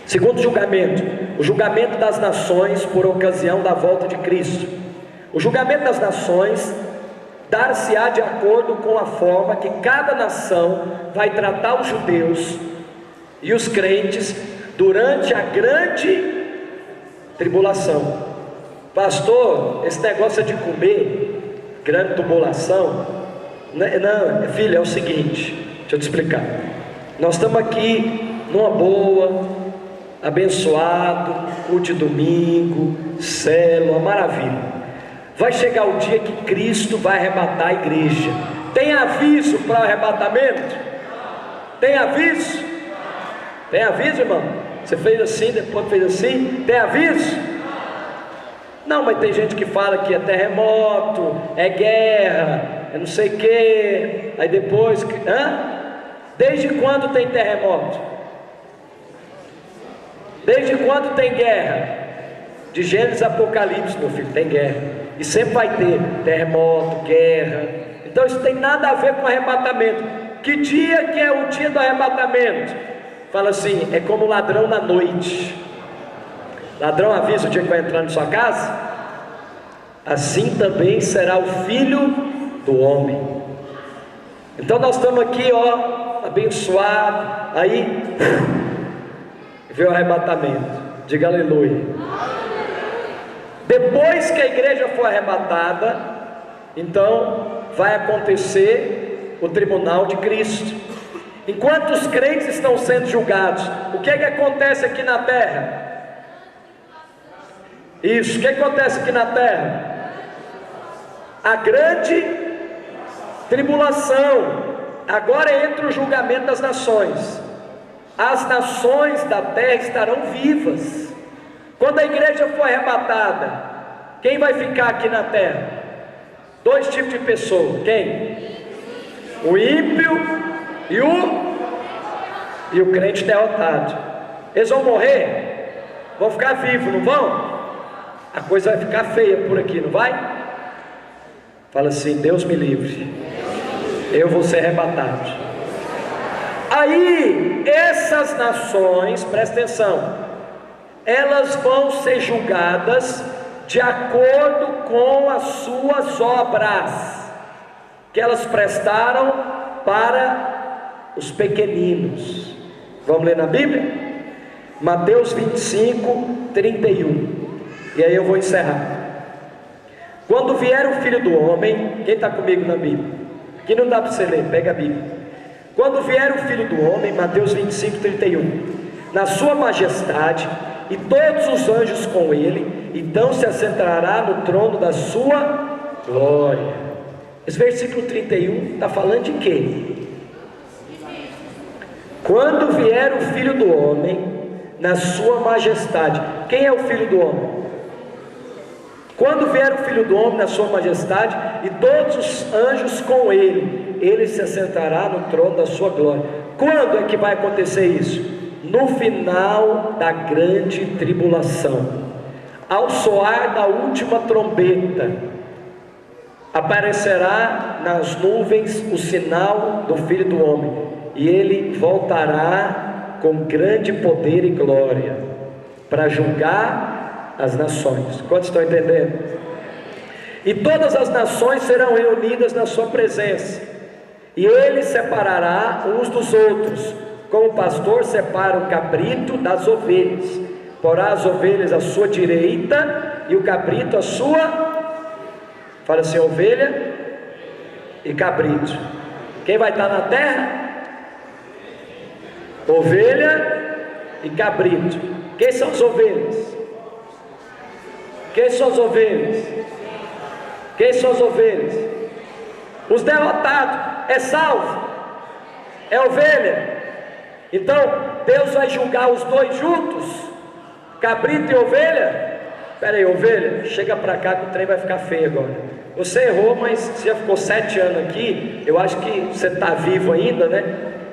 Segundo julgamento, o julgamento das nações por ocasião da volta de Cristo. O julgamento das nações dar-se-á de acordo com a forma que cada nação vai tratar os judeus e os crentes durante a grande tribulação. Pastor, esse negócio é de comer, grande tribulação. Não, filho, é o seguinte, deixa eu te explicar. Nós estamos aqui numa boa, abençoado, culto de domingo, célula, maravilha. Vai chegar o dia que Cristo vai arrebatar a igreja. Tem aviso para o arrebatamento? Tem aviso? Tem aviso, irmão? Você fez assim, depois fez assim? Tem aviso? Não, mas tem gente que fala que é terremoto, é guerra, é não sei o que. Aí depois, desde quando tem terremoto? Desde quando tem guerra? De Gênesis a Apocalipse, meu filho, tem guerra. E sempre vai ter terremoto, guerra. Então isso tem nada a ver com arrebatamento. Que dia que é o dia do arrebatamento? Fala assim, é como ladrão na noite. Ladrão avisa o dia que vai entrar na sua casa. Assim também será o Filho do Homem. Então nós estamos aqui, ó, abençoado. Aí veio o arrebatamento. Diga aleluia. Depois que a igreja for arrebatada, então vai acontecer o tribunal de Cristo. Enquanto os crentes estão sendo julgados, o que é que acontece aqui na terra? Isso, o que acontece aqui na terra? A grande tribulação. Agora entra o julgamento das nações. As nações da terra estarão vivas. Quando a igreja for arrebatada, quem vai ficar aqui na terra? Dois tipos de pessoa. Quem? O ímpio e o crente derrotado. Eles vão morrer? Vão ficar vivos, não vão? A coisa vai ficar feia por aqui, não vai? Fala assim, Deus me livre, eu vou ser arrebatado. Aí, essas nações, presta atenção, elas vão ser julgadas de acordo com as suas obras, que elas prestaram para os pequeninos. Vamos ler na Bíblia? Mateus 25, 31. E aí eu vou encerrar. Quando vier o Filho do Homem, quem está comigo na Bíblia? Que não dá para você ler, pega a Bíblia. Quando vier o Filho do Homem, Mateus 25, 31, na sua majestade, e todos os anjos com ele, então se assentará no trono da sua glória. Esse versículo 31 está falando de quê? Quando vier o Filho do Homem, na sua majestade. Quem é o Filho do Homem? Quando vier o Filho do Homem na sua majestade, e todos os anjos com ele, ele se assentará no trono da sua glória. Quando é que vai acontecer isso? No final da grande tribulação, ao soar da última trombeta, aparecerá nas nuvens o sinal do Filho do Homem, e ele voltará com grande poder e glória, para julgar as nações. Quantos estão entendendo? E todas as nações serão reunidas na sua presença, e ele separará uns dos outros, como o pastor separa o cabrito das ovelhas. Porá as ovelhas à sua direita e o cabrito à sua. Fala assim, ovelha e cabrito. Quem vai estar na terra? Ovelha e cabrito. Quem são as ovelhas? Quem são as ovelhas? Quem são as ovelhas? Os derrotados. É salvo? É ovelha? Então Deus vai julgar os dois juntos? Cabrito e ovelha? Espera aí, ovelha, chega para cá que o trem vai ficar feio agora. Você errou, mas você já ficou 7 anos aqui. Eu acho que você está vivo ainda, né?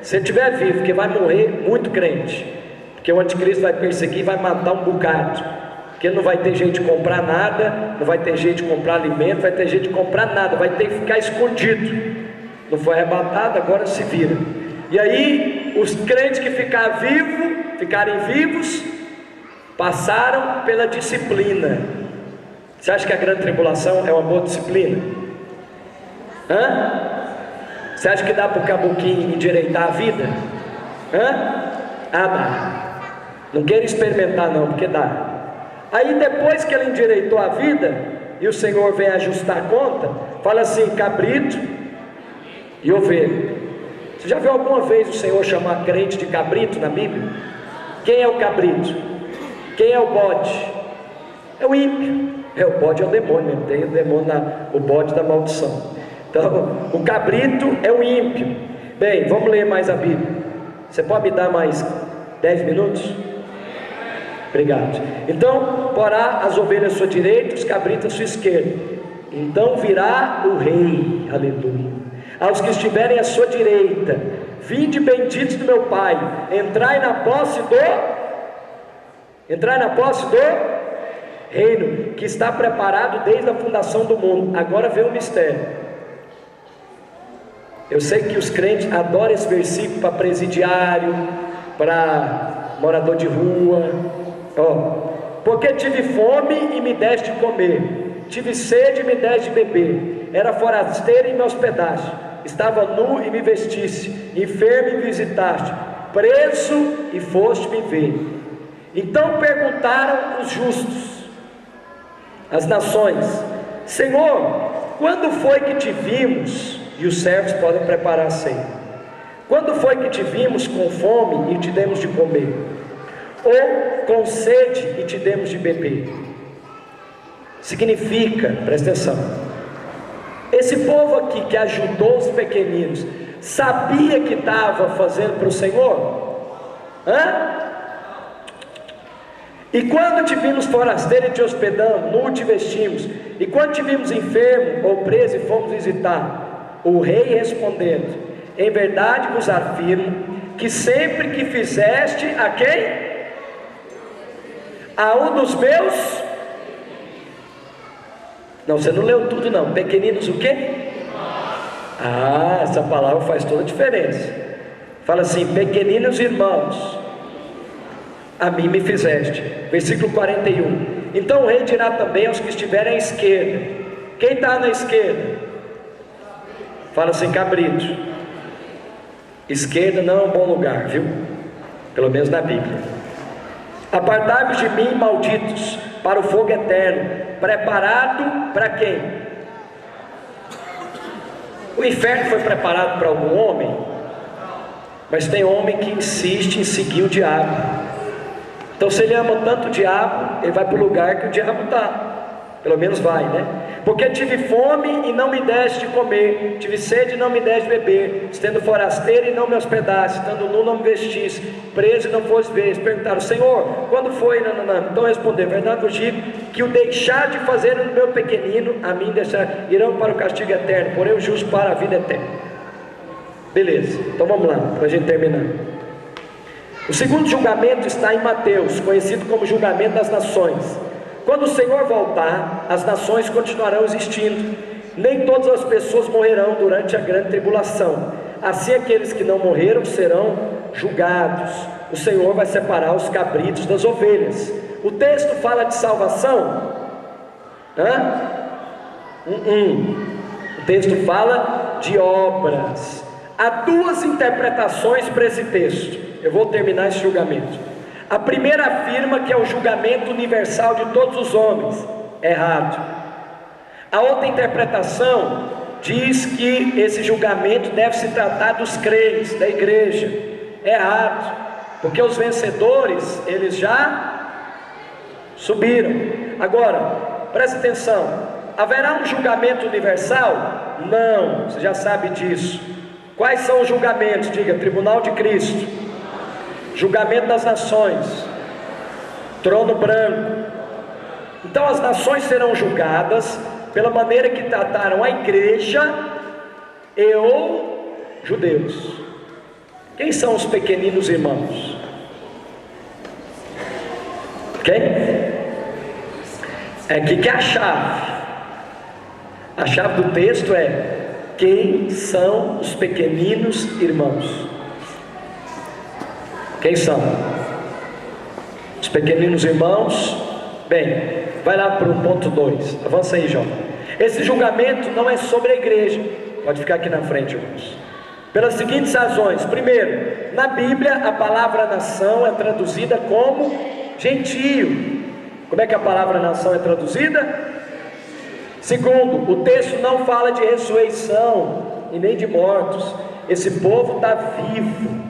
Se estiver vivo, porque vai morrer muito crente, porque o anticristo vai perseguir, vai matar um bocado, porque não vai ter jeito de comprar nada, não vai ter jeito de comprar alimento, não vai ter jeito de comprar nada, vai ter que ficar escondido. Não foi arrebatado, agora se vira. E aí os crentes que ficarem vivos, passaram pela disciplina. Você acha que a grande tribulação é uma boa disciplina? Você acha que dá para o caboquinho endireitar a vida? Dá. Não quero experimentar não, porque dá. Aí depois que ele endireitou a vida, e o Senhor vem ajustar a conta, fala assim, cabrito e ovelha. Você já viu alguma vez o Senhor chamar crente de cabrito na Bíblia? Quem é o cabrito? Quem é o bode? É o ímpio. O bode é o demônio mesmo. Tem o demônio, o bode da maldição. Então, o cabrito é o ímpio. Bem, vamos ler mais a Bíblia. Você pode me dar mais 10 minutos? Obrigado. Então, porá as ovelhas à sua direita, os cabritos à sua esquerda. Então virá o rei, aleluia. Aos que estiverem à sua direita, vinde benditos do meu Pai, entrai na posse do reino que está preparado desde a fundação do mundo. Agora vem o mistério. Eu sei que os crentes adoram esse versículo para presidiário, para morador de rua. Porque tive fome e me deste de comer, tive sede e me deste de beber, era forasteiro e me hospedaste, estava nu e me vestiste, enfermo e me visitaste, preso e foste me ver. Então perguntaram os justos, as nações: Senhor, quando foi que te vimos? E os servos podem preparar a ceia. Quando foi que te vimos com fome e te demos de comer? Ou com sede e te demos de beber? Significa, presta atenção, esse povo aqui que ajudou os pequeninos, sabia que estava fazendo para o Senhor? E quando te vimos forasteiro e te hospedamos, nu te vestimos, e quando te vimos enfermo ou preso e fomos visitar? O rei respondendo: em verdade vos afirmo, que sempre que fizeste a quem? A um dos meus... Não, você não leu tudo não. Pequeninos o quê? Essa palavra faz toda a diferença. Fala assim: pequeninos irmãos, a mim me fizeste. Versículo 41. Então o rei dirá também aos que estiverem à esquerda. Quem está na esquerda? Fala assim: cabrito. Esquerda não é um bom lugar, viu? Pelo menos na Bíblia. Apartai-vos de mim, malditos, para o fogo eterno, preparado para quem? O inferno foi preparado para algum homem? Mas tem homem que insiste em seguir o diabo. Então se ele ama tanto o diabo, ele vai para o lugar que o diabo está. Pelo menos vai, né? Porque tive fome e não me deste de comer, tive sede e não me deste de beber, estando forasteiro e não me hospedaste, estando nu não me vestiste, preso e não foste ver. Perguntaram: Senhor, quando foi? Então respondeu: verdade vos digo, que o deixar de fazer no meu pequenino, a mim deixar, irão para o castigo eterno, porém o justo para a vida eterna. Beleza, então vamos lá, para a gente terminar. O segundo julgamento está em Mateus, conhecido como julgamento das nações. Quando o Senhor voltar, as nações continuarão existindo, nem todas as pessoas morrerão durante a grande tribulação. Assim aqueles que não morreram serão julgados. O Senhor vai separar os cabritos das ovelhas. O texto fala de salvação? O texto fala de obras. Há duas interpretações para esse texto. Eu vou terminar esse julgamento. A primeira afirma que é o julgamento universal de todos os homens. Errado. A outra interpretação diz que esse julgamento deve se tratar dos crentes, da igreja. Errado. Porque os vencedores, eles já subiram. Agora, presta atenção: haverá um julgamento universal? Não, você já sabe disso. Quais são os julgamentos? Diga: tribunal de Cristo, julgamento das nações, trono branco. Então as nações serão julgadas pela maneira que trataram a igreja e os judeus. Quem são os pequeninos irmãos? Quem? É aqui que é a chave. A chave do texto é: quem são os pequeninos irmãos? Quem são? Os pequeninos irmãos? Bem, vai lá para o ponto 2. Avança aí, João. Esse julgamento não é sobre a igreja. Pode ficar aqui na frente, irmãos. Pelas seguintes razões: primeiro, na Bíblia a palavra nação é traduzida como gentio. Como é que a palavra nação é traduzida? Segundo, o texto não fala de ressurreição e nem de mortos. Esse povo está vivo.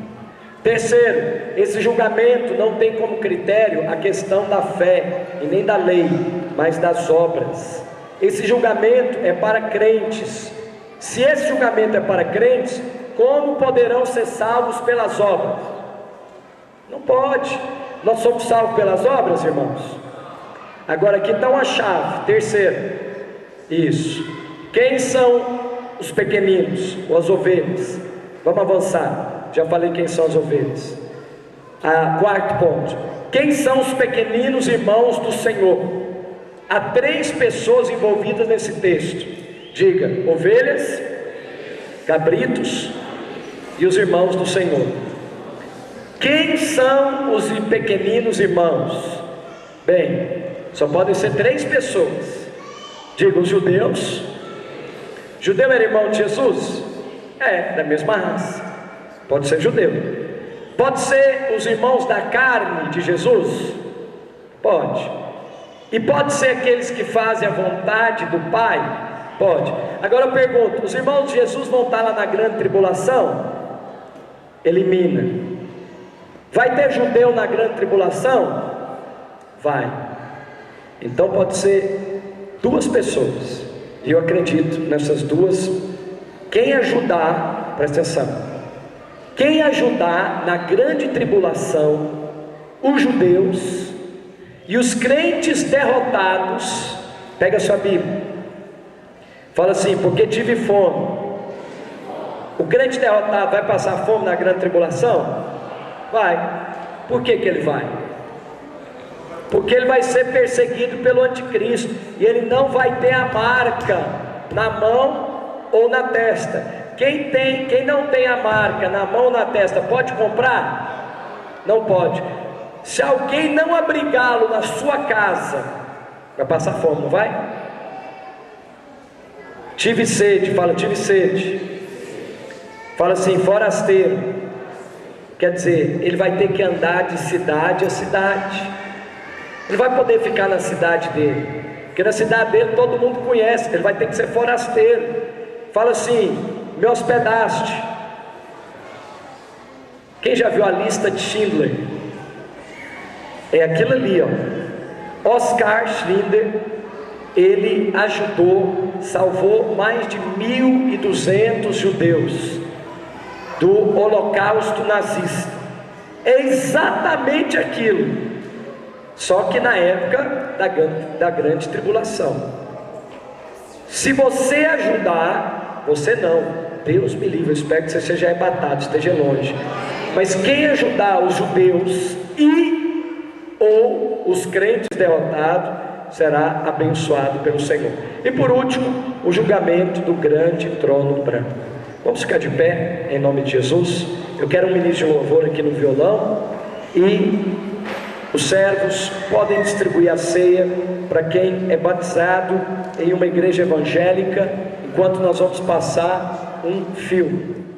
Terceiro, esse julgamento não tem como critério a questão da fé e nem da lei, mas das obras. Esse julgamento é para crentes. Se esse julgamento é para crentes, como poderão ser salvos pelas obras? Não pode. Nós somos salvos pelas obras, irmãos? Agora aqui está uma chave. Terceiro, isso. Quem são os pequeninos, ou as ovelhas? Vamos avançar. Já falei quem são as ovelhas. Quarto ponto: quem são os pequeninos irmãos do Senhor? há 3 pessoas envolvidas nesse texto. Diga: ovelhas, cabritos e os irmãos do Senhor. Quem são os pequeninos irmãos? Bem, só podem ser 3 pessoas. Diga: os judeus. Judeu era irmão de Jesus? É, da mesma raça. Pode ser judeu. Pode ser os irmãos da carne de Jesus? Pode. E pode ser aqueles que fazem a vontade do Pai? Pode. Agora eu pergunto: os irmãos de Jesus vão estar lá na grande tribulação? Elimina. Vai ter judeu na grande tribulação? Vai. Então pode ser 2 pessoas. E eu acredito nessas 2. Quem ajudar, presta atenção, quem ajudar na grande tribulação os judeus e os crentes derrotados, pega a sua Bíblia, fala assim: porque tive fome. O crente derrotado vai passar fome na grande tribulação? Vai. Por que ele vai? Porque ele vai ser perseguido pelo anticristo, e ele não vai ter a marca na mão ou na testa. Quem não tem a marca na mão ou na testa, pode comprar? Não pode. Se alguém não abrigá-lo na sua casa, vai passar fome, não vai? Tive sede, fala: tive sede. Fala assim: forasteiro. Quer dizer, ele vai ter que andar de cidade a cidade. Ele vai poder ficar na cidade dele, porque na cidade dele todo mundo conhece. Ele vai ter que ser forasteiro. Fala assim: me hospedaste. Quem já viu a lista de Schindler? É aquilo ali, ó. Oskar Schindler, ele ajudou, salvou mais de 1.200 judeus do holocausto nazista. É exatamente aquilo, só que na época da grande tribulação. Se você ajudar, você não, Deus me livre, eu espero que você seja arrebatado, esteja longe. Mas quem ajudar os judeus ou os crentes derrotados, será abençoado pelo Senhor. E por último, o julgamento do grande trono branco. Vamos ficar de pé em nome de Jesus. Eu quero um ministro de louvor aqui no violão, e os servos podem distribuir a ceia para quem é batizado em uma igreja evangélica, enquanto nós vamos passar um filme.